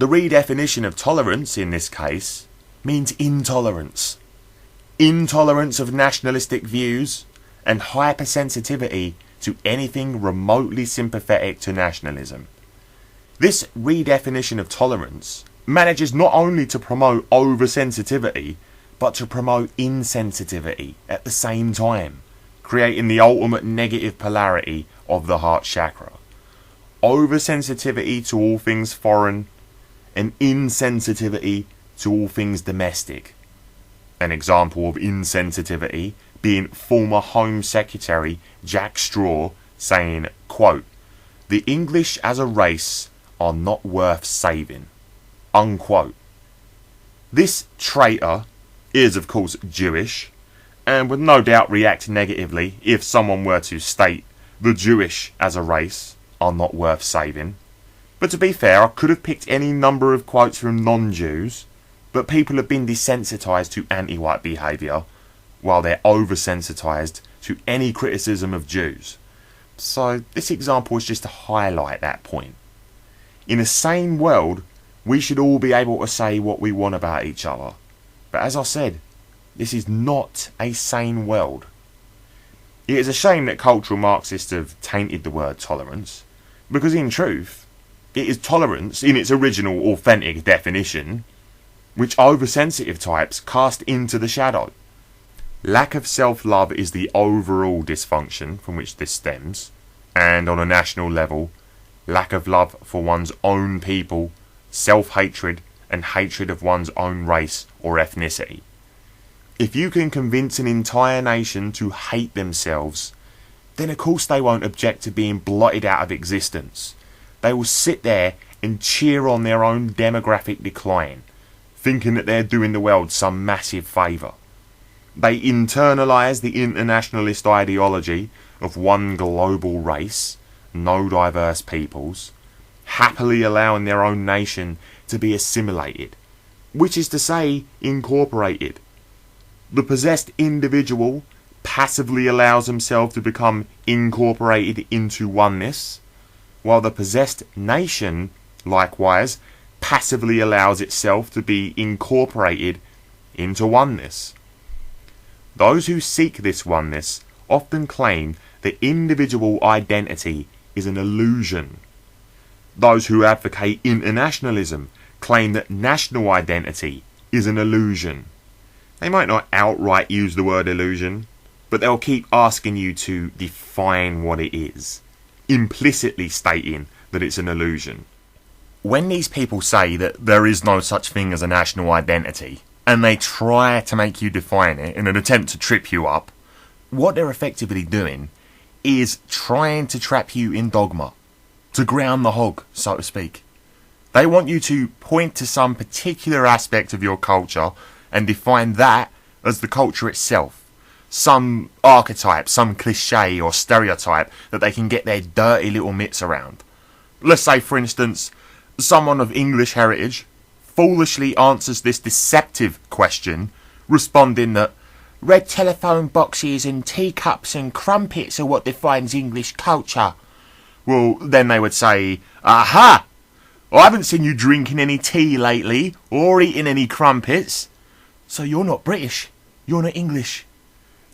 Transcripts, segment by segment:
The redefinition of tolerance in this case means intolerance. Intolerance of nationalistic views and hypersensitivity to anything remotely sympathetic to nationalism. This redefinition of tolerance manages not only to promote oversensitivity, but to promote insensitivity at the same time, creating the ultimate negative polarity of the heart chakra. Oversensitivity to all things foreign and insensitivity to all things domestic. An example of insensitivity being former Home Secretary Jack Straw saying, quote, "The English as a race are not worth saving," unquote. This traitor is of course Jewish, and would no doubt react negatively if someone were to state the Jewish as a race are not worth saving. But to be fair, I could have picked any number of quotes from non-Jews, but people have been desensitised to anti-white behaviour, while they're oversensitised to any criticism of Jews. So this example is just to highlight that point. In a sane world, we should all be able to say what we want about each other. But as I said, this is not a sane world. It is a shame that cultural Marxists have tainted the word tolerance, because in truth, it is tolerance in its original authentic definition, which oversensitive types cast into the shadow. Lack of self-love is the overall dysfunction from which this stems, and on a national level, lack of love for one's own people, self-hatred, and hatred of one's own race or ethnicity. If you can convince an entire nation to hate themselves, then of course they won't object to being blotted out of existence. They will sit there and cheer on their own demographic decline, thinking that they're doing the world some massive favour. They internalise the internationalist ideology of one global race, no diverse peoples, happily allowing their own nation to be assimilated, which is to say, incorporated. The possessed individual passively allows himself to become incorporated into oneness, while the possessed nation, likewise, passively allows itself to be incorporated into oneness. Those who seek this oneness often claim that individual identity is an illusion. Those who advocate internationalism claim that national identity is an illusion. They might not outright use the word illusion, but they'll keep asking you to define what it is, implicitly stating that it's an illusion. When these people say that there is no such thing as a national identity, and they try to make you define it in an attempt to trip you up, what they're effectively doing is trying to trap you in dogma, to ground the hog, so to speak. They want you to point to some particular aspect of your culture and define that as the culture itself. Some archetype, some cliche or stereotype that they can get their dirty little mitts around. Let's say, for instance, someone of English heritage foolishly answers this deceptive question, responding that red telephone boxes and teacups and crumpets are what defines English culture. Well, then they would say, aha! I haven't seen you drinking any tea lately, or eating any crumpets. So you're not British, you're not English.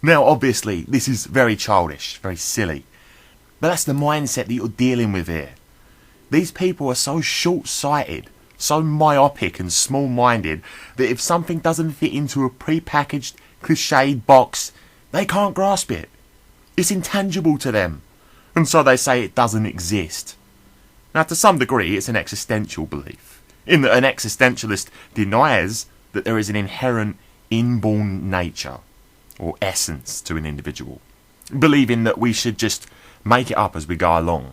Now, obviously, this is very childish, very silly. But that's the mindset that you're dealing with here. These people are so short-sighted, so myopic and small-minded, that if something doesn't fit into a pre-packaged, cliched box, they can't grasp it. It's intangible to them. And so they say it doesn't exist. Now, to some degree, it's an existential belief, in that an existentialist denies that there is an inherent inborn nature or essence to an individual, believing that we should just make it up as we go along,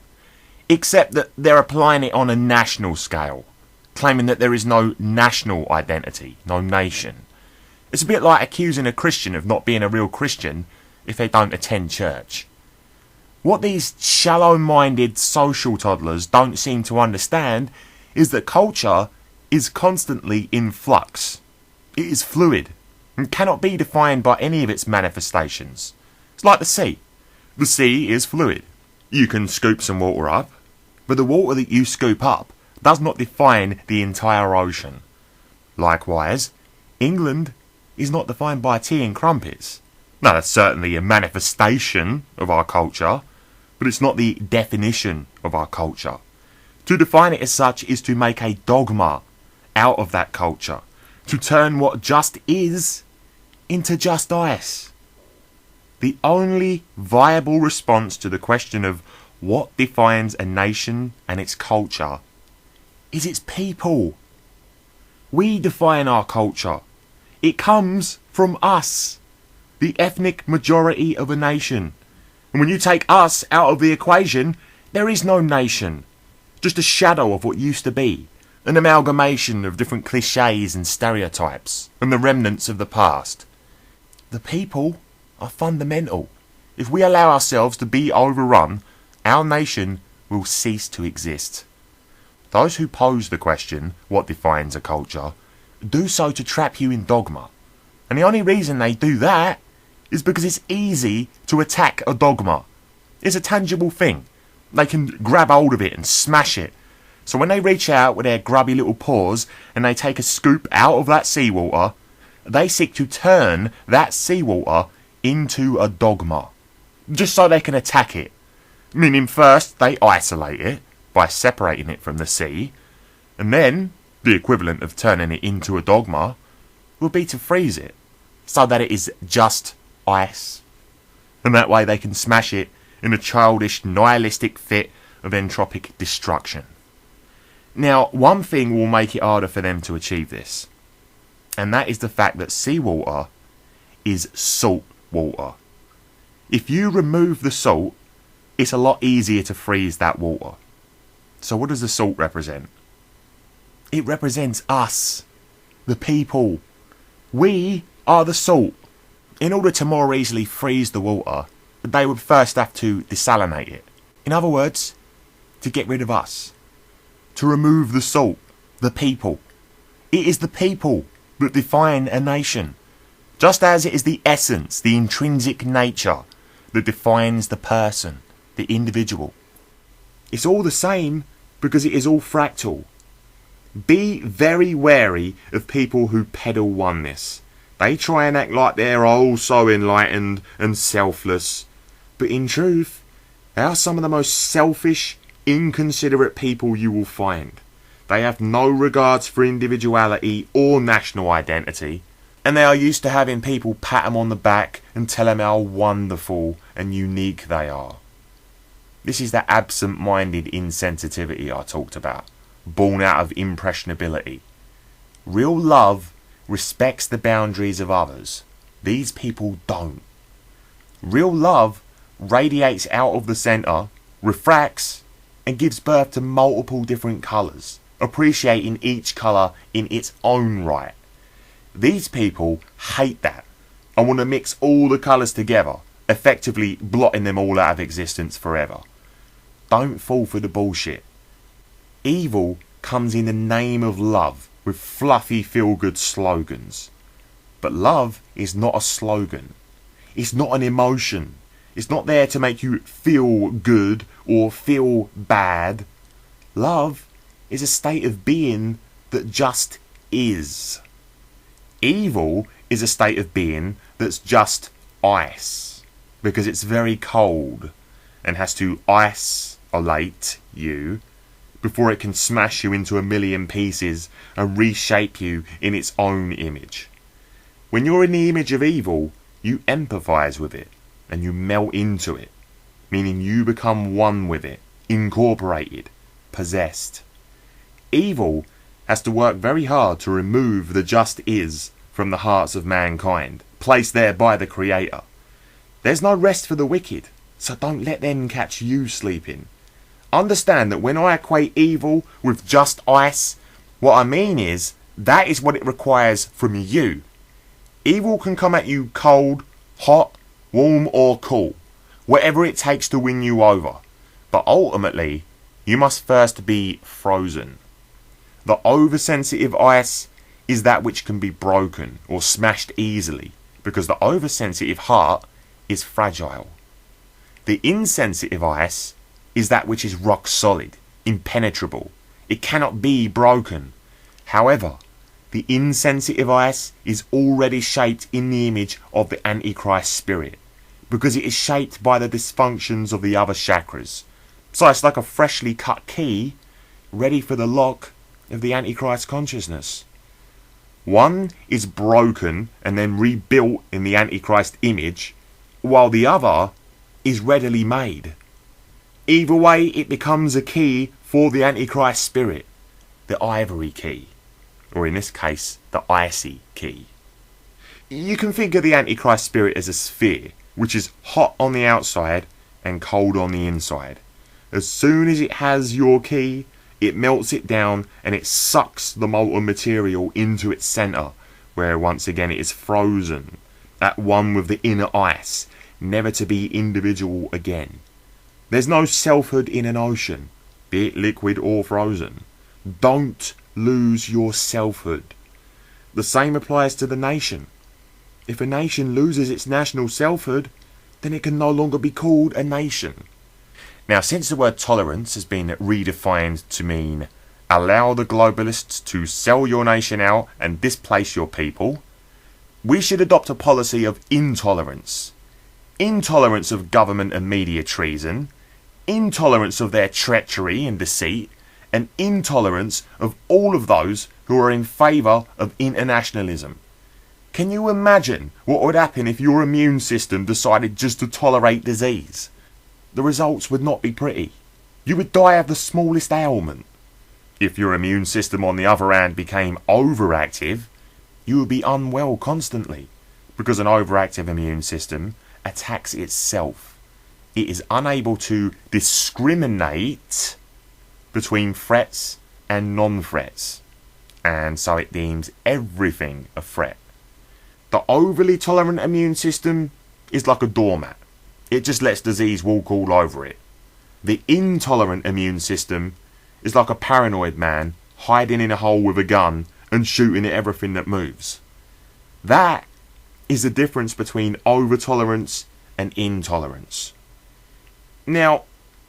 except that they're applying it on a national scale, claiming that there is no national identity, no nation. It's a bit like accusing a Christian of not being a real Christian if they don't attend church. What these shallow-minded social toddlers don't seem to understand is that culture is constantly in flux. It is fluid and cannot be defined by any of its manifestations. It's like the sea. The sea is fluid. You can scoop some water up, but the water that you scoop up does not define the entire ocean. Likewise, England is not defined by tea and crumpets. Now, that's certainly a manifestation of our culture, but it's not the definition of our culture. To define it as such is to make a dogma out of that culture, to turn what just is into just ice. The only viable response to the question of what defines a nation and its culture is its people. We define our culture. It comes from us, the ethnic majority of a nation. And when you take us out of the equation, there is no nation. Just a shadow of what used to be. An amalgamation of different cliches and stereotypes, and the remnants of the past. The people are fundamental. If we allow ourselves to be overrun, our nation will cease to exist. Those who pose the question, what defines a culture, do so to trap you in dogma. And the only reason they do that is because it's easy to attack a dogma. It's a tangible thing. They can grab hold of it and smash it. So when they reach out with their grubby little paws and they take a scoop out of that seawater, they seek to turn that seawater into a dogma. Just so they can attack it. Meaning first they isolate it by separating it from the sea, and then the equivalent of turning it into a dogma would be to freeze it so that it is just ice. And that way they can smash it in a childish nihilistic fit of entropic destruction. Now, one thing will make it harder for them to achieve this, and that is the fact that seawater is salt water. If you remove the salt, it's a lot easier to freeze that water. So what does the salt represent? It represents us, the people. We are the salt. In order to more easily freeze the water, they would first have to desalinate it. In other words, to get rid of us. To remove the salt, the people. It is the people that define a nation. Just as it is the essence, the intrinsic nature that defines the person, the individual. It's all the same because it is all fractal. Be very wary of people who peddle oneness. They try and act like they're all so enlightened and selfless. But in truth, they are some of the most selfish, inconsiderate people you will find. They have no regards for individuality or national identity, and they are used to having people pat them on the back and tell them how wonderful and unique they are. This is that absent-minded insensitivity I talked about, born out of impressionability. Real love respects the boundaries of others. These people don't. Real love radiates out of the centre, refracts, and gives birth to multiple different colours, appreciating each colour in its own right. These people hate that and want to mix all the colours together, effectively blotting them all out of existence forever. Don't fall for the bullshit. Evil comes in the name of love with fluffy feel-good slogans. But love is not a slogan. It's not an emotion. It's not there to make you feel good or feel bad. Love is a state of being that just is. Evil is a state of being that's just ice, because it's very cold and has to isolate you before it can smash you into a million pieces and reshape you in its own image. When you're in the image of evil, you empathise with it and you melt into it, meaning you become one with it, incorporated, possessed. Evil has to work very hard to remove the just is from the hearts of mankind, placed there by the Creator. There's no rest for the wicked, so don't let them catch you sleeping. Understand that when I equate evil with just ice, what I mean is that is what it requires from you. Evil can come at you cold, hot, warm or cool, whatever it takes to win you over. But ultimately, you must first be frozen. The oversensitive ice is that which can be broken or smashed easily, because the oversensitive heart is fragile. The insensitive ice is that which is rock solid, impenetrable. It cannot be broken. However, the insensitive ice is already shaped in the image of the Antichrist spirit, because it is shaped by the dysfunctions of the other chakras. So it's like a freshly cut key, ready for the lock of the Antichrist consciousness. One is broken and then rebuilt in the Antichrist image, while the other is readily made. Either way, it becomes a key for the Antichrist spirit, the ivory key, or in this case, the icy key. You can think of the Antichrist spirit as a sphere, which is hot on the outside and cold on the inside. As soon as it has your key, it melts it down and it sucks the molten material into its centre, where once again it is frozen, at one with the inner ice, never to be individual again. There's no selfhood in an ocean, be it liquid or frozen. Don't lose your selfhood. The same applies to the nation. If a nation loses its national selfhood, then it can no longer be called a nation. Now, since the word tolerance has been redefined to mean allow the globalists to sell your nation out and displace your people, we should adopt a policy of intolerance. Intolerance of government and media treason, intolerance of their treachery and deceit, and intolerance of all of those who are in favour of internationalism. Can you imagine what would happen if your immune system decided just to tolerate disease? The results would not be pretty. You would die of the smallest ailment. If your immune system on the other hand became overactive, you would be unwell constantly, because an overactive immune system attacks itself. It is unable to discriminate between threats and non-threats, and so it deems everything a threat. The overly tolerant immune system is like a doormat. It just lets disease walk all over it. The intolerant immune system is like a paranoid man hiding in a hole with a gun and shooting at everything that moves. That is the difference between over-tolerance and intolerance. Now,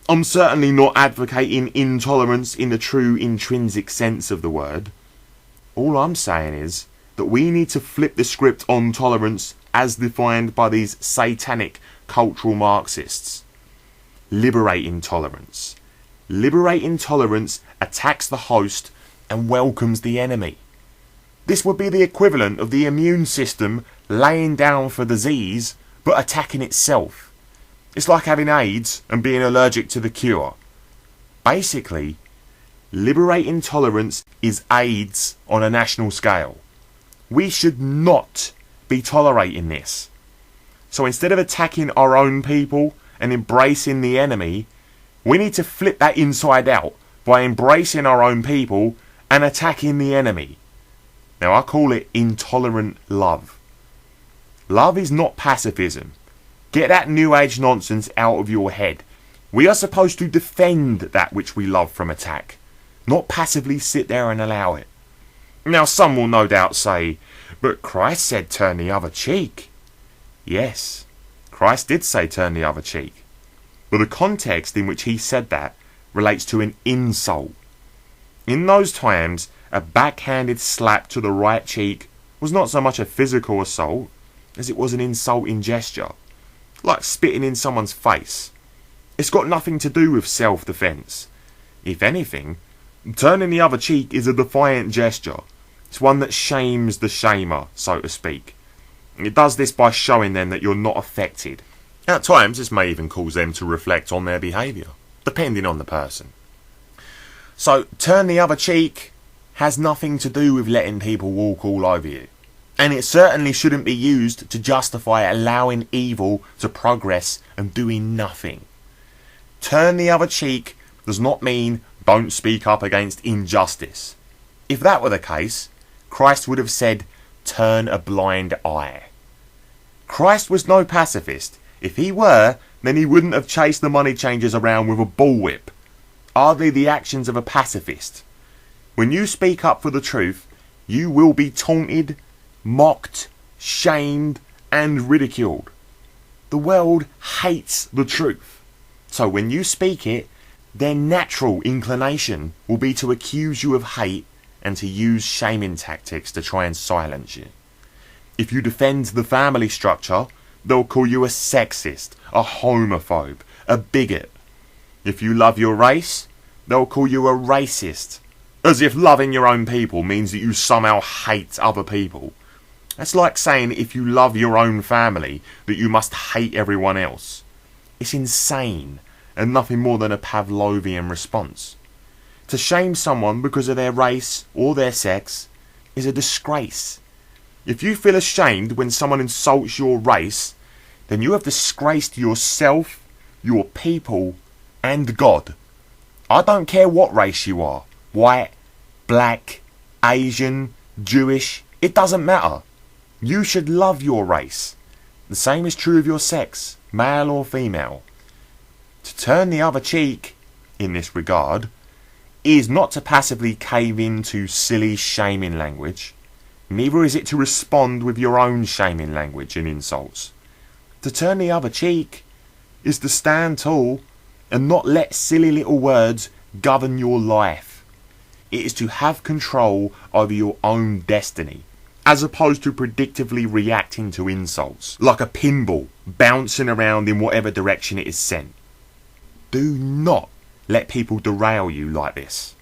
I'm certainly not advocating intolerance in the true intrinsic sense of the word. All I'm saying is that we need to flip the script on tolerance as defined by these satanic cultural Marxists. Liberate intolerance. Liberating tolerance attacks the host and welcomes the enemy. This would be the equivalent of the immune system laying down for disease but attacking itself. It's like having AIDS and being allergic to the cure. Basically, liberating tolerance is AIDS on a national scale. We should not be tolerating this. So instead of attacking our own people and embracing the enemy, we need to flip that inside out by embracing our own people and attacking the enemy. Now, I call it intolerant love. Love is not pacifism. Get that new age nonsense out of your head. We are supposed to defend that which we love from attack, not passively sit there and allow it. Now, some will no doubt say, but Christ said turn the other cheek. Yes, Christ did say turn the other cheek. But the context in which he said that relates to an insult. In those times, a backhanded slap to the right cheek was not so much a physical assault as it was an insulting gesture, like spitting in someone's face. It's got nothing to do with self-defense. If anything, turning the other cheek is a defiant gesture. It's one that shames the shamer, so to speak. It does this by showing them that you're not affected. At times, this may even cause them to reflect on their behaviour, depending on the person. So, turn the other cheek has nothing to do with letting people walk all over you. And it certainly shouldn't be used to justify allowing evil to progress and doing nothing. Turn the other cheek does not mean don't speak up against injustice. If that were the case, Christ would have said, turn a blind eye. Christ was no pacifist. If he were, then he wouldn't have chased the money changers around with a bullwhip. Hardly the actions of a pacifist. When you speak up for the truth, you will be taunted, mocked, shamed, and ridiculed. The world hates the truth. So when you speak it, their natural inclination will be to accuse you of hate and to use shaming tactics to try and silence you. If you defend the family structure, they'll call you a sexist, a homophobe, a bigot. If you love your race, they'll call you a racist, as if loving your own people means that you somehow hate other people. That's like saying if you love your own family that you must hate everyone else. It's insane and nothing more than a Pavlovian response. To shame someone because of their race or their sex is a disgrace. If you feel ashamed when someone insults your race, then you have disgraced yourself, your people, and God. I don't care what race you are, white, black, Asian, Jewish, it doesn't matter. You should love your race. The same is true of your sex, male or female. To turn the other cheek, in this regard, is not to passively cave into silly shaming language. Neither is it to respond with your own shaming language and insults. To turn the other cheek is to stand tall and not let silly little words govern your life. It is to have control over your own destiny, as opposed to predictively reacting to insults, like a pinball bouncing around in whatever direction it is sent. Do not let people derail you like this.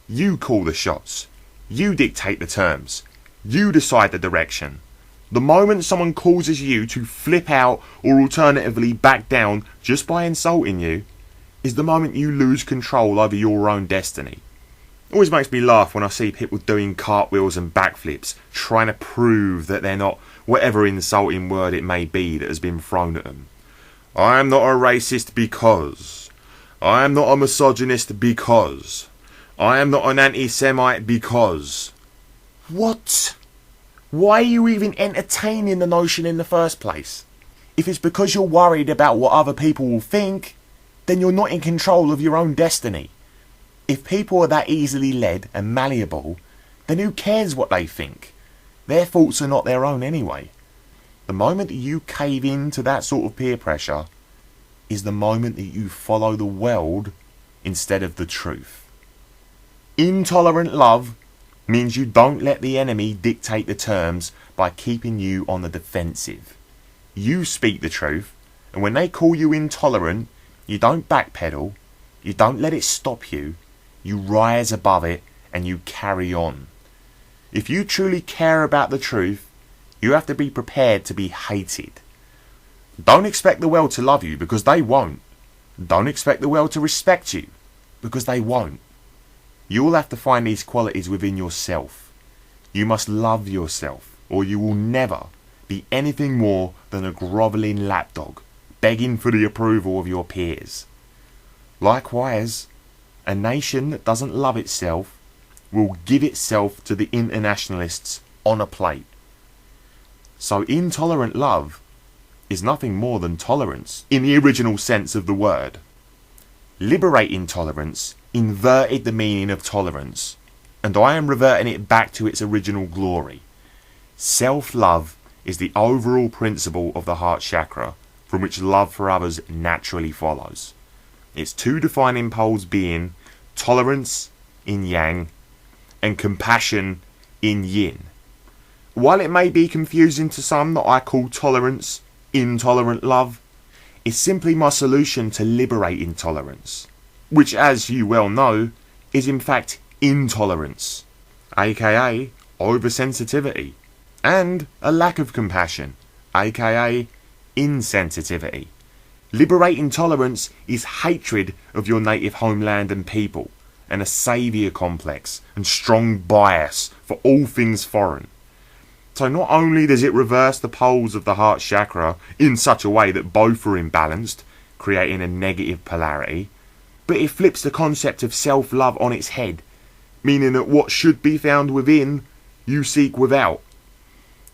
You call the shots. You dictate the terms. You decide the direction. The moment someone causes you to flip out or alternatively back down just by insulting you is the moment you lose control over your own destiny. It always makes me laugh when I see people doing cartwheels and backflips, trying to prove that they're not whatever insulting word it may be that has been thrown at them. I am not a racist because. I am not a misogynist because. I am not an anti-Semite because. What? Why are you even entertaining the notion in the first place? If it's because you're worried about what other people will think, then you're not in control of your own destiny. If people are that easily led and malleable, then who cares what they think? Their thoughts are not their own anyway. The moment that you cave into that sort of peer pressure is the moment that you follow the world instead of the truth. Intolerant love means you don't let the enemy dictate the terms by keeping you on the defensive. You speak the truth, and when they call you intolerant, you don't backpedal, you don't let it stop you, you rise above it and you carry on. If you truly care about the truth, you have to be prepared to be hated. Don't expect the world to love you because they won't. Don't expect the world to respect you because they won't. You will have to find these qualities within yourself. You must love yourself, or you will never be anything more than a grovelling lapdog, begging for the approval of your peers. Likewise, a nation that doesn't love itself will give itself to the internationalists on a plate. So intolerant love is nothing more than tolerance in the original sense of the word. Liberating tolerance inverted the meaning of tolerance, and I am reverting it back to its original glory. Self-love is the overall principle of the heart chakra, from which love for others naturally follows. Its two defining poles being tolerance in yang and compassion in yin. While it may be confusing to some that I call tolerance intolerant love, it's simply my solution to liberate intolerance, which, as you well know, is in fact intolerance, aka oversensitivity, and a lack of compassion, aka insensitivity. Liberating tolerance is hatred of your native homeland and people, and a saviour complex and strong bias for all things foreign. So not only does it reverse the poles of the heart chakra in such a way that both are imbalanced, creating a negative polarity, but it flips the concept of self-love on its head, meaning that what should be found within, you seek without.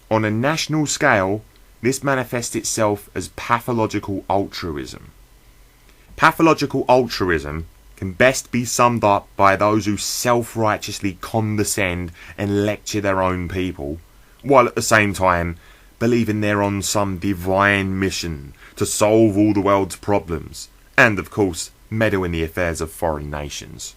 On a national scale, this manifests itself as pathological altruism. Pathological altruism can best be summed up by those who self-righteously condescend and lecture their own people, while at the same time believing they're on some divine mission to solve all the world's problems, and of course meddle in the affairs of foreign nations.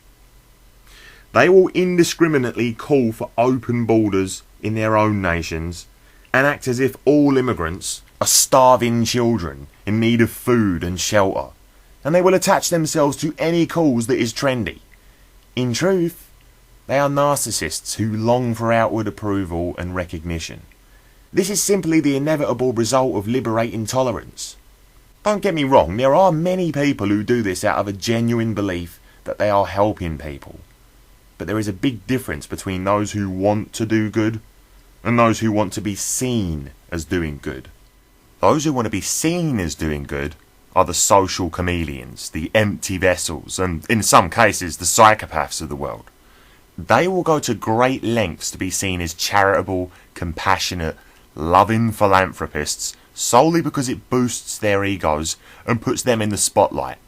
They will indiscriminately call for open borders in their own nations and act as if all immigrants are starving children in need of food and shelter, and they will attach themselves to any cause that is trendy. In truth, they are narcissists who long for outward approval and recognition. This is simply the inevitable result of liberating tolerance. Don't get me wrong, there are many people who do this out of a genuine belief that they are helping people. But there is a big difference between those who want to do good and those who want to be seen as doing good. Those who want to be seen as doing good are the social chameleons, the empty vessels, and in some cases the psychopaths of the world. They will go to great lengths to be seen as charitable, compassionate, loving philanthropists solely because it boosts their egos and puts them in the spotlight.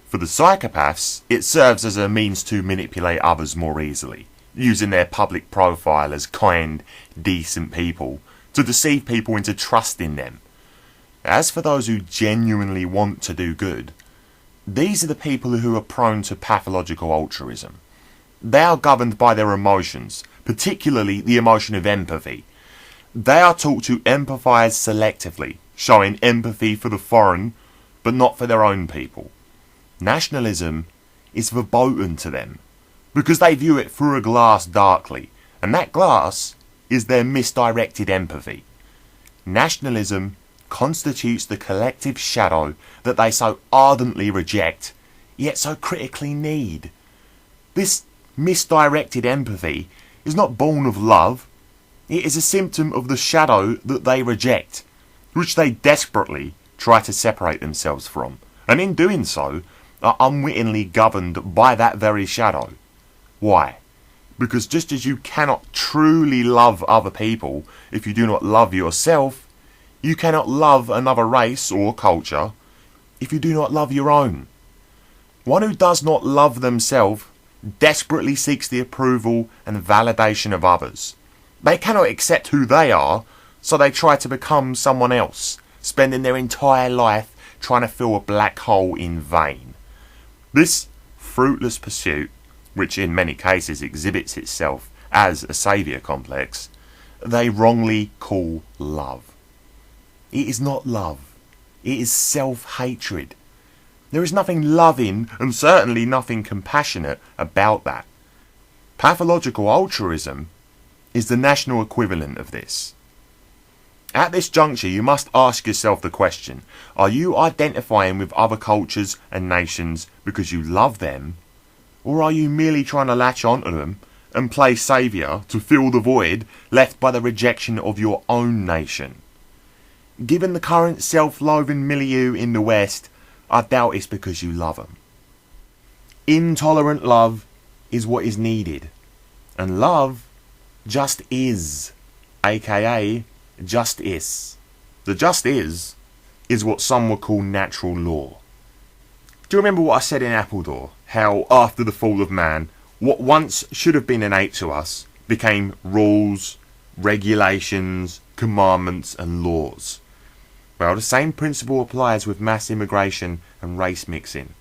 For the psychopaths, it serves as a means to manipulate others more easily, using their public profile as kind, decent people to deceive people into trusting them. As for those who genuinely want to do good, these are the people who are prone to pathological altruism. They are governed by their emotions, particularly the emotion of empathy. They are taught to empathise selectively, showing empathy for the foreign, but not for their own people. Nationalism is verboten to them, because they view it through a glass darkly, and that glass is their misdirected empathy. Nationalism constitutes the collective shadow that they so ardently reject, yet so critically need. This misdirected empathy is not born of love, it is a symptom of the shadow that they reject, which they desperately try to separate themselves from, and in doing so are unwittingly governed by that very shadow. Why? Because just as you cannot truly love other people if you do not love yourself, you cannot love another race or culture if you do not love your own. One who does not love themselves desperately seeks the approval and validation of others. They cannot accept who they are, so they try to become someone else, spending their entire life trying to fill a black hole in vain. This fruitless pursuit, which in many cases exhibits itself as a saviour complex, they wrongly call love. It is not love. It is self-hatred. There is nothing loving and certainly nothing compassionate about that. Pathological altruism is the national equivalent of this. At this juncture, you must ask yourself the question, are you identifying with other cultures and nations because you love them, or are you merely trying to latch onto them and play saviour to fill the void left by the rejection of your own nation? Given the current self-loathing milieu in the West, I doubt it's because you love them. Intolerant love is what is needed, and love just is, aka just is. The just is what some would call natural law. Do you remember what I said in Appledore? How after the fall of man, what once should have been innate to us became rules, regulations, commandments and laws. Well, the same principle applies with mass immigration and race mixing.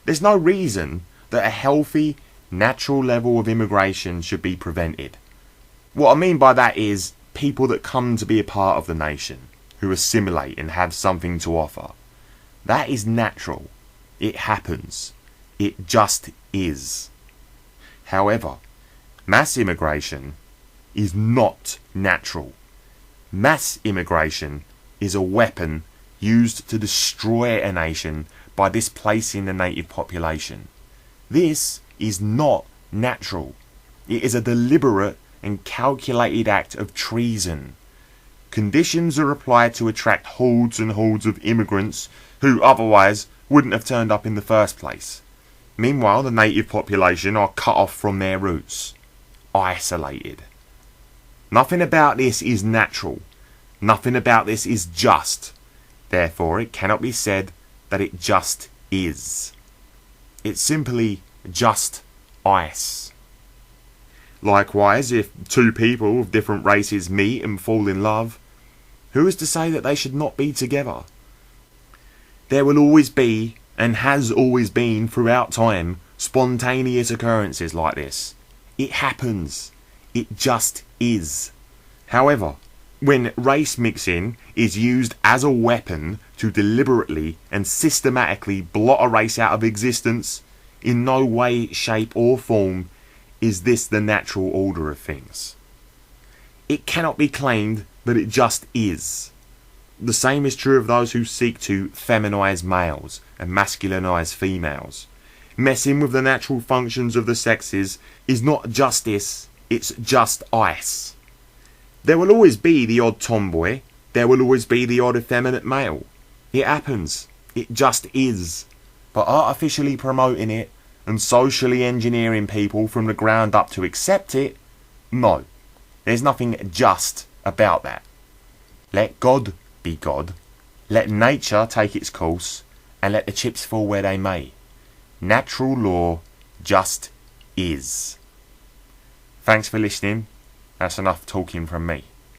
There's no reason that a healthy, natural level of immigration should be prevented. What I mean by that is people that come to be a part of the nation, who assimilate and have something to offer. That is natural. It happens. It just is. However, mass immigration is not natural. Mass immigration is a weapon used to destroy a nation by displacing the native population. This is not natural. It is a deliberate and calculated act of treason. Conditions are applied to attract hordes and hordes of immigrants who otherwise wouldn't have turned up in the first place. Meanwhile, the native population are cut off from their roots, isolated. Nothing about this is natural. Nothing about this is just. Therefore, it cannot be said that it just is. It's simply just ice. Likewise, if two people of different races meet and fall in love, who is to say that they should not be together? There will always be and has always been throughout time, spontaneous occurrences like this. It happens. It just is. However, when race mixing is used as a weapon to deliberately and systematically blot a race out of existence, in no way, shape or form is this the natural order of things. It cannot be claimed that it just is. The same is true of those who seek to feminise males and masculinise females. Messing with the natural functions of the sexes is not justice, it's just ice. There will always be the odd tomboy, there will always be the odd effeminate male. It happens, it just is. But artificially promoting it and socially engineering people from the ground up to accept it, no. There's nothing just about that. Let God be God, let nature take its course, and let the chips fall where they may. Natural law just is. Thanks for listening. That's enough talking from me.